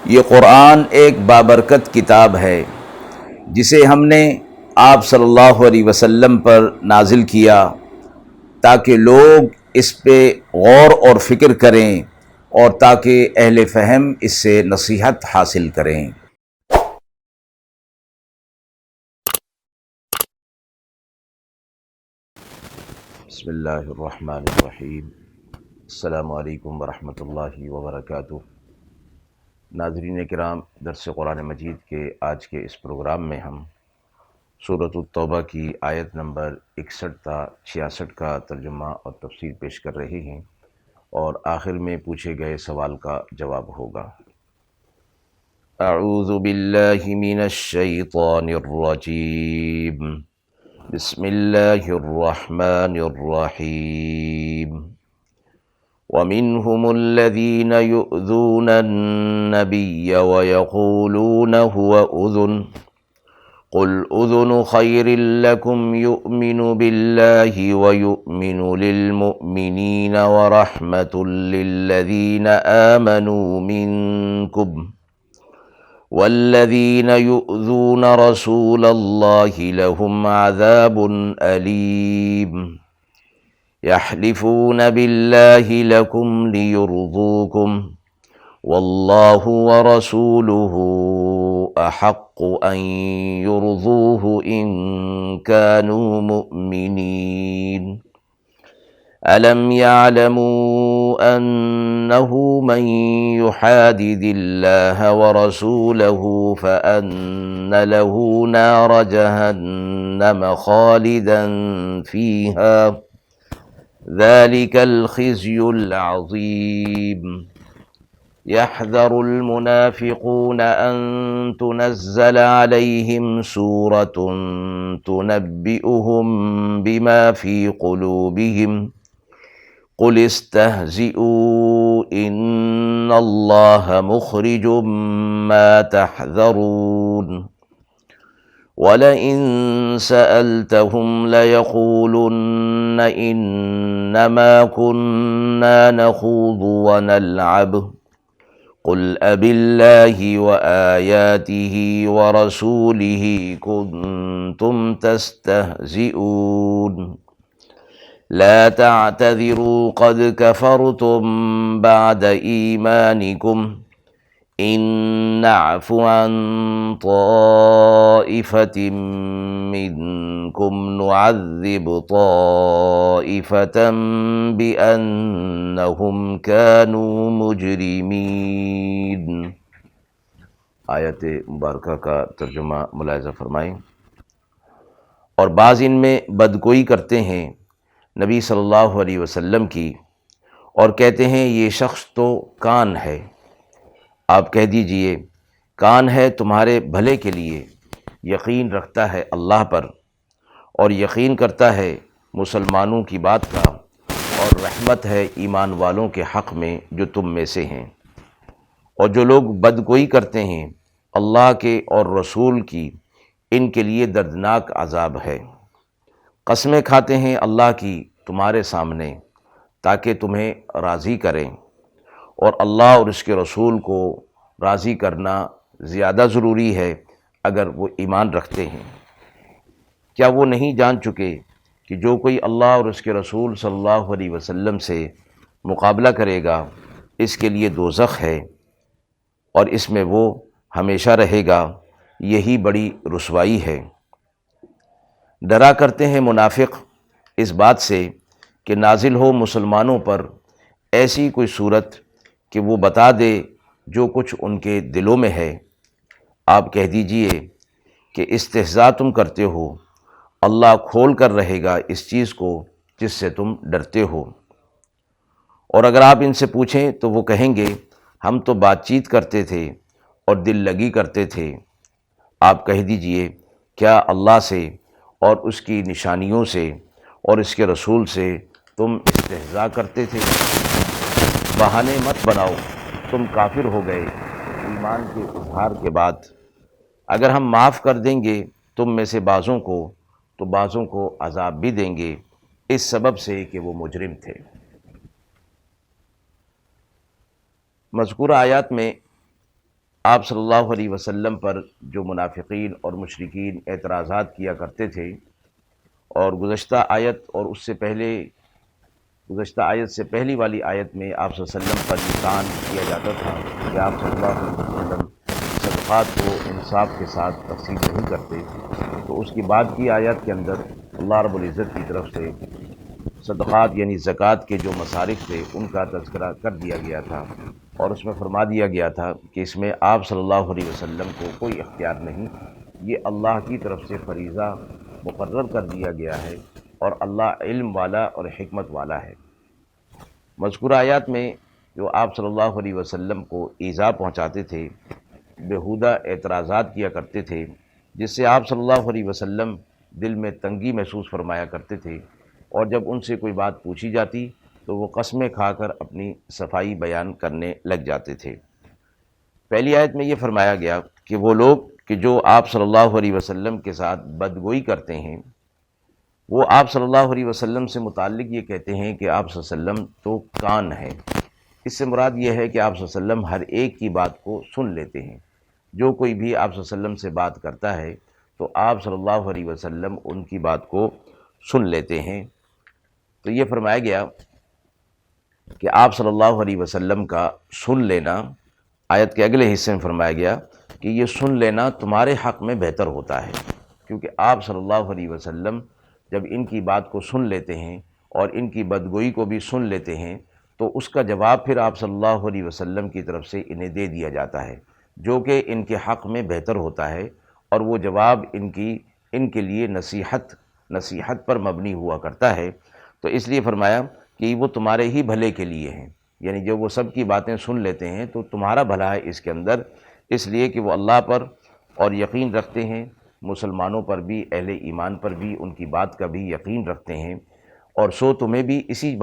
یہ قرآن ایک بابرکت کتاب ہے جسے ہم نے آپ صلی اللہ علیہ وسلم پر نازل کیا تاکہ لوگ اس پہ غور اور فکر کریں اور تاکہ اہل فہم اس سے نصیحت حاصل کریں۔ بسم اللہ الرحمن الرحیم۔ السلام علیکم ورحمۃ اللہ وبرکاتہ۔ ناظرین کرام، درس قرآن مجید کے آج کے اس پروگرام میں ہم سورۃ التوبہ کی آیت نمبر 61 تا 66 کا ترجمہ اور تفسیر پیش کر رہے ہیں، اور آخر میں پوچھے گئے سوال کا جواب ہوگا۔ اعوذ باللہ من الشیطان الرجیم، بسم اللہ الرحمن الرحیم۔ وَمِنْهُمُ الَّذِينَ يُؤْذُونَ النَّبِيَّ وَيَقُولُونَ هُوَ أُذُنٌ قُلْ أُذُنُ خَيْرٍ لَكُمْ يُؤْمِنُ بِاللَّهِ وَيُؤْمِنُ لِلْمُؤْمِنِينَ وَرَحْمَةٌ لِلَّذِينَ آمَنُوا مِنكُمْ وَالَّذِينَ يُؤْذُونَ رَسُولَ اللَّهِ لَهُمْ عَذَابٌ أَلِيمٌ۔ يحلفون بالله لكم ليرضوكم والله ورسوله أحق أن يرضوه إن كانوا مؤمنين۔ ألم يعلموا أنه من يحادد الله ورسوله فأن له نار جهنم خالدا فيها ذلك الخزي العظيم۔ يحذر المنافقون أن تنزل عليهم سورة تنبئهم بما في قلوبهم قل استهزئوا إن الله مخرج ما تحذرون۔ وَلَئِن سَأَلْتَهُمْ لَيَقُولُنَّ إِنَّمَا كُنَّا نَخُوضُ وَنَلْعَبُ قُلْ أَبِاللَّهِ وَآيَاتِهِ وَرَسُولِهِ كُنتُمْ تَسْتَهْزِئُونَ لَا تَعْتَذِرُوا قَدْ كَفَرْتُمْ بَعْدَ إِيمَانِكُمْ إِن نَّعْفُ عَن طَائِفَةٍ مِّنكُمْ نُعَذِّبْ طَائِفَةً بِأَنَّهُمْ كَانُوا مُجْرِمِينَ۔ آیت مبارکہ کا ترجمہ ملاحظہ فرمائیں۔ اور بعض ان میں بدگوئی کرتے ہیں نبی صلی اللہ علیہ وسلم کی، اور کہتے ہیں یہ شخص تو کان ہے۔ آپ کہہ دیجئے کان ہے تمہارے بھلے کے لیے، یقین رکھتا ہے اللہ پر اور یقین کرتا ہے مسلمانوں کی بات کا، اور رحمت ہے ایمان والوں کے حق میں جو تم میں سے ہیں۔ اور جو لوگ بدگوئی کرتے ہیں اللہ کے اور رسول کی، ان کے لیے دردناک عذاب ہے۔ قسمیں کھاتے ہیں اللہ کی تمہارے سامنے تاکہ تمہیں راضی کریں، اور اللہ اور اس کے رسول کو راضی کرنا زیادہ ضروری ہے اگر وہ ایمان رکھتے ہیں۔ کیا وہ نہیں جان چکے کہ جو کوئی اللہ اور اس کے رسول صلی اللہ علیہ وسلم سے مقابلہ کرے گا اس کے لیے دوزخ ہے، اور اس میں وہ ہمیشہ رہے گا، یہی بڑی رسوائی ہے۔ ڈرا کرتے ہیں منافق اس بات سے کہ نازل ہو مسلمانوں پر ایسی کوئی صورت کہ وہ بتا دے جو کچھ ان کے دلوں میں ہے۔ آپ کہہ دیجئے کہ استہزاء تم کرتے ہو، اللہ کھول کر رہے گا اس چیز کو جس سے تم ڈرتے ہو۔ اور اگر آپ ان سے پوچھیں تو وہ کہیں گے ہم تو بات چیت کرتے تھے اور دل لگی کرتے تھے۔ آپ کہہ دیجئے کیا اللہ سے اور اس کی نشانیوں سے اور اس کے رسول سے تم استہزاء کرتے تھے؟ بہانے مت بناؤ، تم کافر ہو گئے ایمان کے اظہار کے بعد۔ اگر ہم معاف کر دیں گے تم میں سے بعضوں کو تو بعضوں کو عذاب بھی دیں گے، اس سبب سے کہ وہ مجرم تھے۔ مذکورہ آیات میں آپ صلی اللہ علیہ وسلم پر جو منافقین اور مشرکین اعتراضات کیا کرتے تھے، اور گزشتہ آیت اور اس سے پہلے گزشتہ آیت سے پہلی والی آیت میں آپ صلی اللہ علیہ وسلم پر نشان کیا جاتا تھا کہ آپ صلی اللہ علیہ وسلم صدقات کو انصاف کے ساتھ تقسیم نہیں کرتے، تو اس کی بعد کی آیات کے اندر اللہ رب العزت کی طرف سے صدقات یعنی زکوٰۃ کے جو مصارف تھے ان کا تذکرہ کر دیا گیا تھا، اور اس میں فرما دیا گیا تھا کہ اس میں آپ صلی اللہ علیہ وسلم کو کوئی اختیار نہیں، یہ اللہ کی طرف سے فریضہ مقرر کر دیا گیا ہے، اور اللہ علم والا اور حکمت والا ہے۔ مذکورہ آیات میں جو آپ صلی اللہ علیہ وسلم کو ایذا پہنچاتے تھے، بیہودہ اعتراضات کیا کرتے تھے، جس سے آپ صلی اللہ علیہ وسلم دل میں تنگی محسوس فرمایا کرتے تھے، اور جب ان سے کوئی بات پوچھی جاتی تو وہ قسمیں کھا کر اپنی صفائی بیان کرنے لگ جاتے تھے۔ پہلی آیت میں یہ فرمایا گیا کہ وہ لوگ کہ جو آپ صلی اللہ علیہ وسلم کے ساتھ بدگوئی کرتے ہیں، وہ آپ صلی اللہ علیہ وسلم سے متعلق یہ کہتے ہیں کہ آپ صلی اللہ علیہ وسلم تو کان ہیں۔ اس سے مراد یہ ہے کہ آپ صلی اللہ علیہ وسلم ہر ایک کی بات کو سن لیتے ہیں، جو کوئی بھی آپ صلی اللہ علیہ وسلم سے بات کرتا ہے تو آپ صلی اللہ علیہ وسلم ان کی بات کو سن لیتے ہیں۔ تو یہ فرمایا گیا کہ آپ صلی اللہ علیہ وسلم کا سن لینا، آیت کے اگلے حصے میں فرمایا گیا کہ یہ سن لینا تمہارے حق میں بہتر ہوتا ہے، کیونکہ آپ صلی اللہ علیہ وسلم جب ان کی بات کو سن لیتے ہیں اور ان کی بدگوئی کو بھی سن لیتے ہیں تو اس کا جواب پھر آپ صلی اللہ علیہ وسلم کی طرف سے انہیں دے دیا جاتا ہے، جو کہ ان کے حق میں بہتر ہوتا ہے، اور وہ جواب ان کے لیے نصیحت پر مبنی ہوا کرتا ہے۔ تو اس لیے فرمایا کہ وہ تمہارے ہی بھلے کے لیے ہیں، یعنی جب وہ سب کی باتیں سن لیتے ہیں تو تمہارا بھلا ہے اس کے اندر، اس لیے کہ وہ اللہ پر اور یقین رکھتے ہیں، مسلمانوں پر بھی، اہل ایمان پر بھی ان کی بات کا بھی یقین رکھتے ہیں، اور سو تمہیں بھی اسی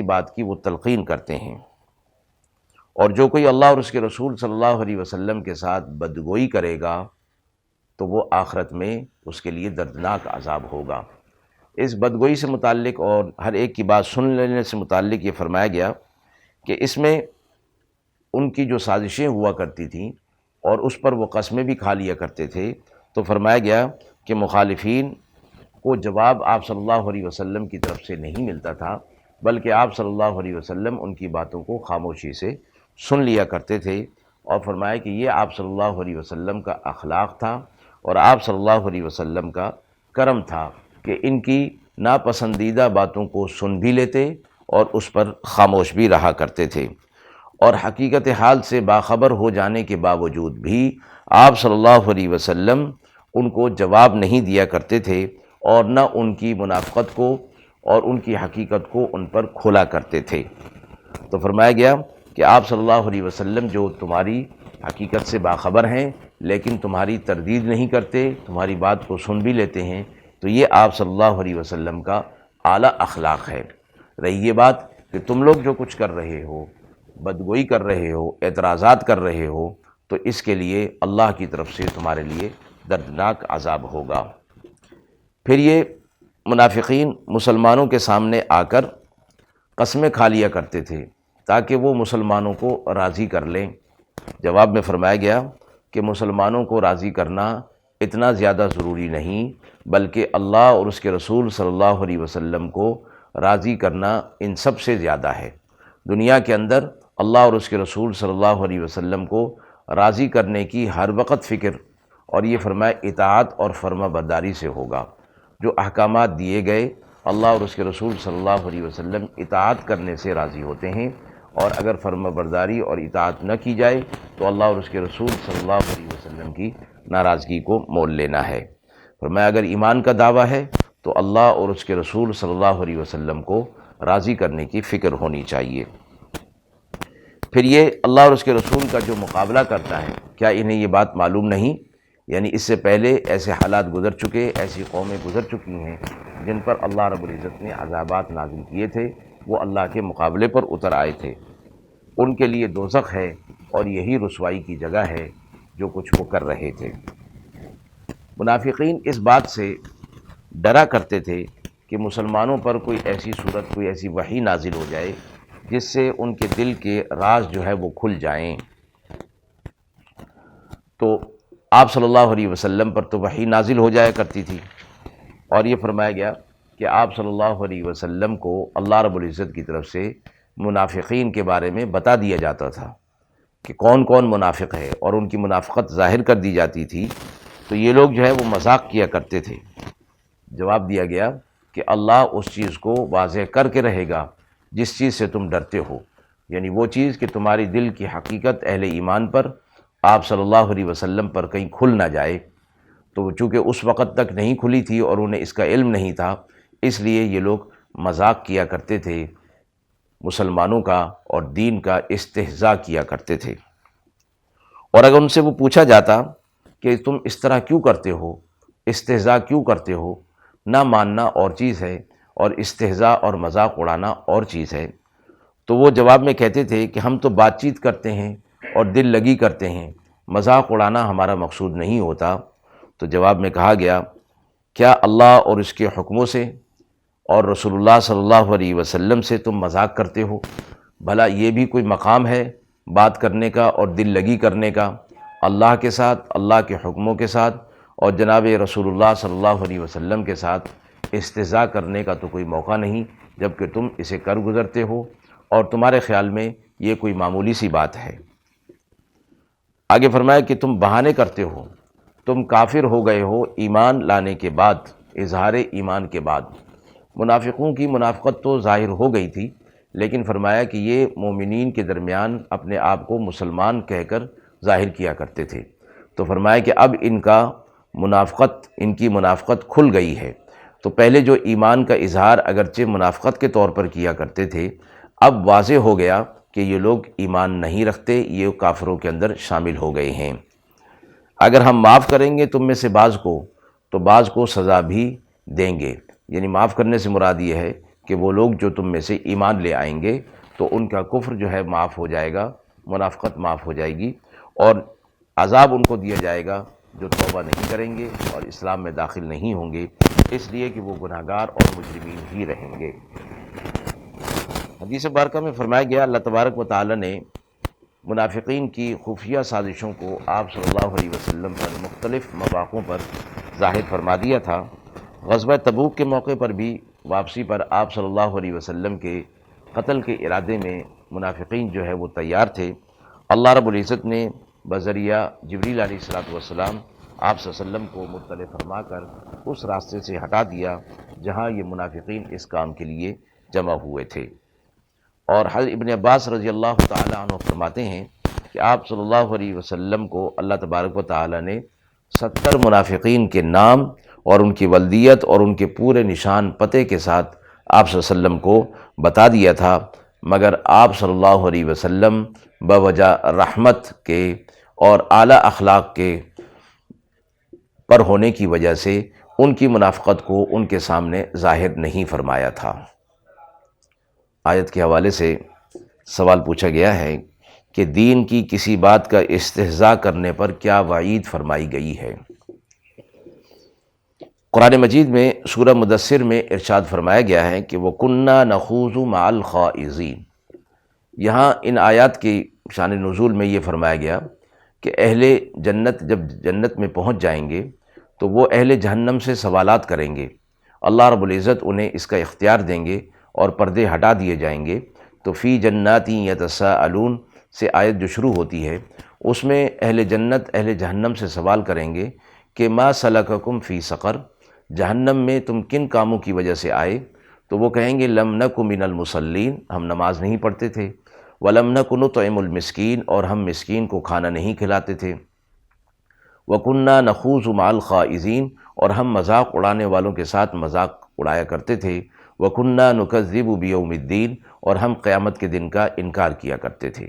بات کی وہ تلقین کرتے ہیں۔ اور جو کوئی اللہ اور اس کے رسول صلی اللہ علیہ وسلم کے ساتھ بدگوئی کرے گا تو وہ آخرت میں اس کے لیے دردناک عذاب ہوگا۔ اس بدگوئی سے متعلق اور ہر ایک کی بات سن لینے سے متعلق یہ فرمایا گیا کہ اس میں ان کی جو سازشیں ہوا کرتی تھیں اور اس پر وہ قسمیں بھی کھا لیا کرتے تھے، تو فرمایا گیا کہ مخالفین کو جواب آپ صلی اللہ علیہ وسلم کی طرف سے نہیں ملتا تھا، بلکہ آپ صلی اللہ علیہ وسلم ان کی باتوں کو خاموشی سے سن لیا کرتے تھے، اور فرمایا کہ یہ آپ صلی اللہ علیہ وسلم کا اخلاق تھا اور آپ صلی اللہ علیہ وسلم کا کرم تھا کہ ان کی ناپسندیدہ باتوں کو سن بھی لیتے اور اس پر خاموش بھی رہا کرتے تھے، اور حقیقت حال سے باخبر ہو جانے کے باوجود بھی آپ صلی اللہ علیہ وسلم ان کو جواب نہیں دیا کرتے تھے، اور نہ ان کی منافقت کو اور ان کی حقیقت کو ان پر کھولا کرتے تھے۔ تو فرمایا گیا کہ آپ صلی اللہ علیہ وسلم جو تمہاری حقیقت سے باخبر ہیں لیکن تمہاری تردید نہیں کرتے، تمہاری بات کو سن بھی لیتے ہیں، تو یہ آپ صلی اللہ علیہ وسلم کا اعلیٰ اخلاق ہے۔ رہی یہ بات کہ تم لوگ جو کچھ کر رہے ہو، بدگوئی کر رہے ہو، اعتراضات کر رہے ہو، تو اس کے لیے اللہ کی طرف سے تمہارے لیے دردناک عذاب ہوگا۔ پھر یہ منافقین مسلمانوں کے سامنے آ کر قسمیں کھا لیا کرتے تھے تاکہ وہ مسلمانوں کو راضی کر لیں۔ جواب میں فرمایا گیا کہ مسلمانوں کو راضی کرنا اتنا زیادہ ضروری نہیں، بلکہ اللہ اور اس کے رسول صلی اللہ علیہ وسلم کو راضی کرنا ان سب سے زیادہ ہے۔ دنیا کے اندر اللہ اور اس کے رسول صلی اللہ علیہ وسلم کو راضی کرنے کی ہر وقت فکر، اور یہ فرمایا اطاعت اور فرما برداری سے ہوگا۔ جو احکامات دیے گئے اللہ اور اس کے رسول صلی اللہ علیہ وسلم اطاعت کرنے سے راضی ہوتے ہیں، اور اگر فرما برداری اور اطاعت نہ کی جائے تو اللہ اور اس کے رسول صلی اللہ علیہ وسلم کی ناراضگی کو مول لینا ہے۔ فرمایا اگر ایمان کا دعویٰ ہے تو اللہ اور اس کے رسول صلی اللہ علیہ وسلم کو راضی کرنے کی فکر ہونی چاہیے۔ پھر یہ اللہ اور اس کے رسول کا جو مقابلہ کرتا ہے، کیا انہیں یہ بات معلوم نہیں؟ یعنی اس سے پہلے ایسے حالات گزر چکے، ایسی قومیں گزر چکی ہیں جن پر اللہ رب العزت نے عذابات نازل کیے تھے، وہ اللہ کے مقابلے پر اتر آئے تھے۔ ان کے لیے دوزخ ہے اور یہی رسوائی کی جگہ ہے جو کچھ وہ کر رہے تھے۔ منافقین اس بات سے ڈرا کرتے تھے کہ مسلمانوں پر کوئی ایسی صورت، کوئی ایسی وحی نازل ہو جائے جس سے ان کے دل کے راز جو ہے وہ کھل جائیں، تو آپ صلی اللہ علیہ وسلم پر تو وحی نازل ہو جایا کرتی تھی، اور یہ فرمایا گیا کہ آپ صلی اللہ علیہ وسلم کو اللہ رب العزت کی طرف سے منافقین کے بارے میں بتا دیا جاتا تھا کہ کون کون منافق ہے، اور ان کی منافقت ظاہر کر دی جاتی تھی۔ تو یہ لوگ جو ہے وہ مذاق کیا کرتے تھے۔ جواب دیا گیا کہ اللہ اس چیز کو واضح کر کے رہے گا جس چیز سے تم ڈرتے ہو، یعنی وہ چیز کہ تمہاری دل کی حقیقت اہل ایمان پر، آپ صلی اللہ علیہ وسلم پر کہیں کھل نہ جائے۔ تو چونکہ اس وقت تک نہیں کھلی تھی اور انہیں اس کا علم نہیں تھا، اس لیے یہ لوگ مذاق کیا کرتے تھے، مسلمانوں کا اور دین کا استہزاء کیا کرتے تھے۔ اور اگر ان سے وہ پوچھا جاتا کہ تم اس طرح کیوں کرتے ہو، استہزاء کیوں کرتے ہو، نہ ماننا اور چیز ہے اور استہزاء اور مذاق اڑانا اور چیز ہے، تو وہ جواب میں کہتے تھے کہ ہم تو بات چیت کرتے ہیں اور دل لگی کرتے ہیں، مذاق اڑانا ہمارا مقصود نہیں ہوتا۔ تو جواب میں کہا گیا، کیا اللہ اور اس کے حکموں سے اور رسول اللہ صلی اللہ علیہ وسلم سے تم مذاق کرتے ہو؟ بھلا یہ بھی کوئی مقام ہے بات کرنے کا اور دل لگی کرنے کا؟ اللہ کے ساتھ، اللہ کے حکموں کے ساتھ اور جناب رسول اللہ صلی اللہ علیہ وسلم کے ساتھ استہزاء کرنے کا تو کوئی موقع نہیں، جبکہ تم اسے کر گزرتے ہو اور تمہارے خیال میں یہ کوئی معمولی سی بات ہے۔ آگے فرمایا کہ تم بہانے کرتے ہو، تم کافر ہو گئے ہو ایمان لانے کے بعد، اظہار ایمان کے بعد۔ منافقوں کی منافقت تو ظاہر ہو گئی تھی، لیکن فرمایا کہ یہ مومنین کے درمیان اپنے آپ کو مسلمان کہہ کر ظاہر کیا کرتے تھے۔ تو فرمایا کہ اب ان کی منافقت کھل گئی ہے۔ تو پہلے جو ایمان کا اظہار اگرچہ منافقت کے طور پر کیا کرتے تھے، اب واضح ہو گیا کہ یہ لوگ ایمان نہیں رکھتے، یہ کافروں کے اندر شامل ہو گئے ہیں۔ اگر ہم معاف کریں گے تم میں سے بعض کو، تو بعض کو سزا بھی دیں گے۔ یعنی معاف کرنے سے مراد یہ ہے کہ وہ لوگ جو تم میں سے ایمان لے آئیں گے تو ان کا کفر جو ہے معاف ہو جائے گا، منافقت معاف ہو جائے گی، اور عذاب ان کو دیا جائے گا جو توبہ نہیں کریں گے اور اسلام میں داخل نہیں ہوں گے، اس لیے کہ وہ گناہگار اور مجرمین ہی رہیں گے۔ حدیث مبارکہ میں فرمایا گیا، اللہ تبارک و تعالی نے منافقین کی خفیہ سازشوں کو آپ صلی اللہ علیہ وسلم پر مختلف مواقعوں پر ظاہر فرما دیا تھا۔ غزوہ تبوک کے موقع پر بھی واپسی پر آپ صلی اللہ علیہ وسلم کے قتل کے ارادے میں منافقین جو ہے وہ تیار تھے۔ اللہ رب العزت نے بذریعہ جبریل علیہ السلام آپ صلی اللہ علیہ وسلم کو مطلع فرما کر اس راستے سے ہٹا دیا جہاں یہ منافقین اس کام کے لیے جمع ہوئے تھے۔ اور حضرت ابن عباس رضی اللہ تعالی عنہ فرماتے ہیں کہ آپ صلی اللہ علیہ وسلم کو اللہ تبارک و تعالی نے 70 منافقین کے نام اور ان کی ولدیت اور ان کے پورے نشان پتے کے ساتھ آپ صلی اللہ علیہ وسلم کو بتا دیا تھا، مگر آپ صلی اللہ علیہ وسلم بوجہ رحمت کے اور اعلیٰ اخلاق کے پر ہونے کی وجہ سے ان کی منافقت کو ان کے سامنے ظاہر نہیں فرمایا تھا۔ آیت کے حوالے سے سوال پوچھا گیا ہے کہ دین کی کسی بات کا استہزاء کرنے پر کیا وعید فرمائی گئی ہے؟ قرآن مجید میں سورہ مدثر میں ارشاد فرمایا گیا ہے کہ وَكُنَّا نَخُوضُ مَعَ الْخَائِضِينَ۔ یہاں ان آیات کی شان نزول میں یہ فرمایا گیا کہ اہل جنت جب جنت میں پہنچ جائیں گے تو وہ اہل جہنم سے سوالات کریں گے، اللہ رب العزت انہیں اس کا اختیار دیں گے اور پردے ہٹا دیے جائیں گے۔ تو فی جناتی یتساءلون سے آیت جو شروع ہوتی ہے، اس میں اہل جنت اہل جہنم سے سوال کریں گے کہ ما سلککم فی سقر، جہنم میں تم کن کاموں کی وجہ سے آئے؟ تو وہ کہیں گے لم نک من المصلین، ہم نماز نہیں پڑھتے تھے، ولم نک نطعم المسکین، اور ہم مسکین کو کھانا نہیں کھلاتے تھے، وَكُنَّا نَخُوضُ مَعَ الْخَائِضِينَ، اور ہم مذاق اڑانے والوں کے ساتھ مذاق اڑایا کرتے تھے، وَكُنَّا نُكَذِّبُ بِيَوْمِ الدِّينِ، اور ہم قیامت کے دن کا انکار کیا کرتے تھے۔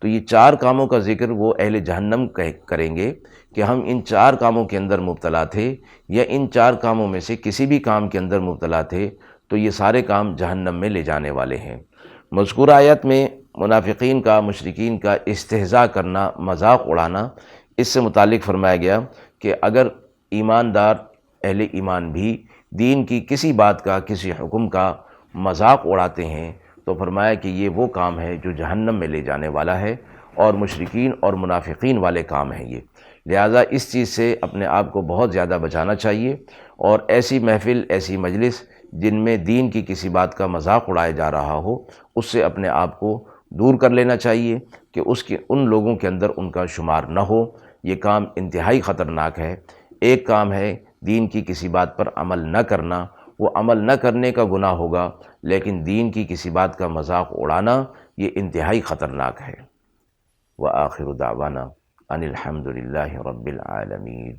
تو یہ 4 کاموں کا ذکر وہ اہل جہنم کریں گے کہ ہم ان 4 کاموں کے اندر مبتلا تھے، یا ان 4 کاموں میں سے کسی بھی کام کے اندر مبتلا تھے، تو یہ سارے کام جہنم میں لے جانے والے ہیں۔ مذکورہ آیت میں منافقین کا، مشرکین کا استہزاء کرنا، مذاق اڑانا، اس سے متعلق فرمایا گیا کہ اگر ایماندار اہل ایمان بھی دین کی کسی بات کا، کسی حکم کا مذاق اڑاتے ہیں تو فرمایا کہ یہ وہ کام ہے جو جہنم میں لے جانے والا ہے، اور مشرکین اور منافقین والے کام ہیں یہ، لہٰذا اس چیز سے اپنے آپ کو بہت زیادہ بچانا چاہیے، اور ایسی محفل، ایسی مجلس جن میں دین کی کسی بات کا مذاق اڑایا جا رہا ہو، اس سے اپنے آپ کو دور کر لینا چاہیے کہ ان لوگوں کے اندر ان کا شمار نہ ہو۔ یہ کام انتہائی خطرناک ہے۔ ایک کام ہے دین کی کسی بات پر عمل نہ کرنا، وہ عمل نہ کرنے کا گناہ ہوگا، لیکن دین کی کسی بات کا مذاق اڑانا یہ انتہائی خطرناک ہے۔ وآخر دعوانا ان الحمد للہ رب العالمین۔